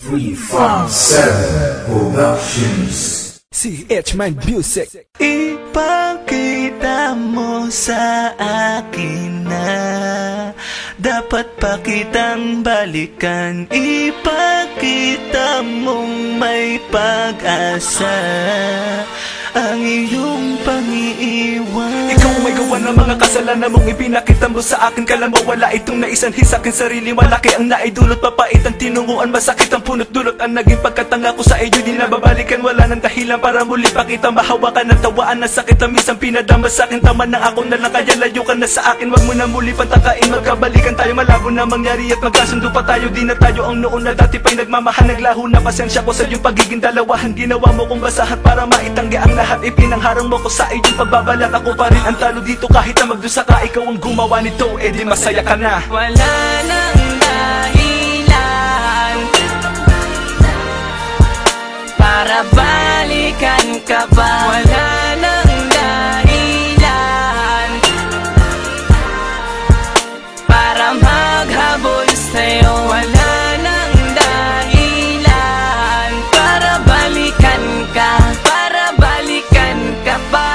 357 Productions. CH Mind Music. Ipakita mo sa akin na dapat pa kitang balikan. Ipakita mong may pag-asa ang iyong pang-iiwan. Ikaw may gawa ng mga kasalanan mong ipinakita mo sa akin. Kala mo wala itong naisanhi sa akin sarili. Malaki ang naidulot, papait ang tinunguan, masakit ang punot-dulot. Ang naging pagkatanga ko sa iyo, di na babalikan. Wala nang dahilan para muli pakita mahawakan ng tawaan ng sakit na minsan pinadama sa akin. Tama na ako na lang, kaya layo ka na sa akin. Wag mo na muli pantakain, magkabalikan tayo. Malabo na mangyari at magkasundo pa tayo. Di na tayo ang noon na dati pa'y nagmamahal. Naglaho na pasensya ko sa iyong pagiging dalawahan. Ginawa mo kong basahan para maitanggi ang lahat. Ipinangharang mo ko sa iyong pagbabalat. Ako pa rin ang talo dito kahit na magdusa ka. Ikaw ang gumawa nito, eh di masaya ka na. Wala nang dahilan para balikan ka pa. Wala nang dahilan para maghabol sa'yo. Wala nang dahilan para balikan ka, para balikan ka pa.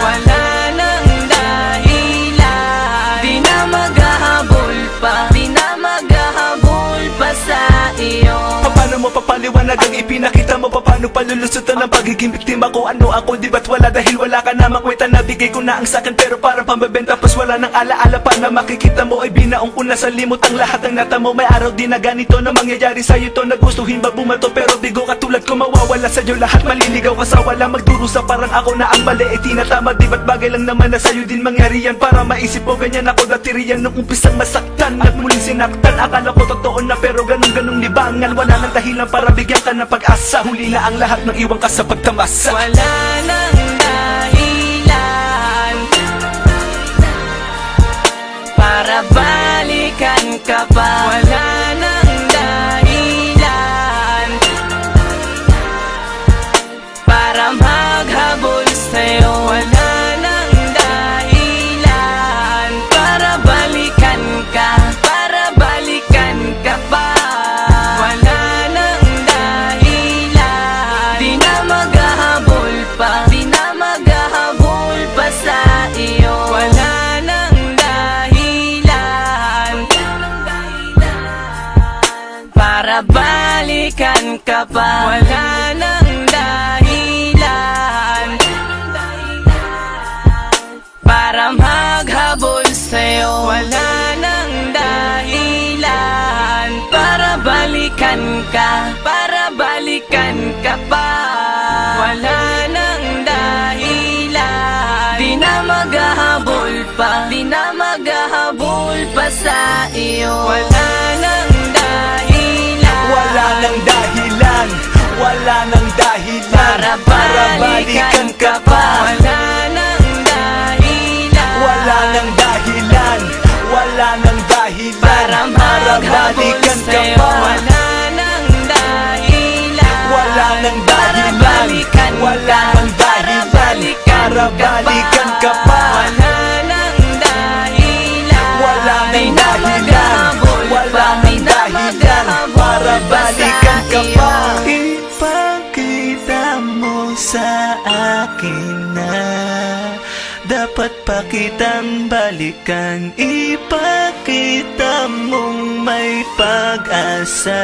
Wala nang dahilan, di na maghahabol pa, di na maghahabol pa sa iyo. Paano mo papaliwanag ang ipinakita mo? Paano palulusutan ang pagiging biktima ko? Ano ako, di ba't wala dahil wala ka na makwenta? Nabigay ko na ang sakin pero parang pambebenta. Tapos wala nang alaala pa na makikita mo. Ay binaong ko na sa limot ang lahat ng natamo. May araw din na ganito na mangyayari sa'yo to. Nagustuhin ba bumato pero bigo katulad ko mawawala sa'yo lahat. Maliligaw ka sa wala, magdurusa parang ako na ang mali. E tinatama, di ba't bagay lang naman na sa'yo din mangyari yan? Para maisip mo ganyan ako dati riyan nung umpisang masaktan at muling sinaktan. Akala ko totoo na pero ganun-ganung libangan. Wala nang dahilan para bigyan ka ng pag-asa. Huli na ang lahat ng iwan ka sa pagtamasa. Wala nang dahilan para balikan ka pa. Wala nang dahilan para maghabol sa'yo. Wala nang dahilan para balikan ka, para balikan ka pa. Wala nang dahilan, di na maghahabol pa, di na maghahabol pa sa iyo. Wala nang dahilan para balikan ka pa. Wala nang dahilan para maghabol sa'yo. Wala nang dahilan para balikan ka, para balikan ka pa. Wala nang dahilan, di na maghahabol pa, di na maghahabol pa sa iyo. Wala nang dahilan, Wala nang dahilan, wala nang dahilan para balikan ka pa. Wala nang dahilan, Wala nang dahilan, wala nang dahilan para maghabol sa'yo. Wala nang dahilan, Wala nang para dahilan, balikan wala ka, nang para dahilan balikan para ka balikan pa. ka pa. Wala nang dahilan, Wala di nang na dahilan, maghahabol wala pa, di nang na dahilan maghahabol para pa balikan sa ka iyo. pa. Ipakita mo sa akin na dapat pa kitang balikan. Ipakita mong may pag-asa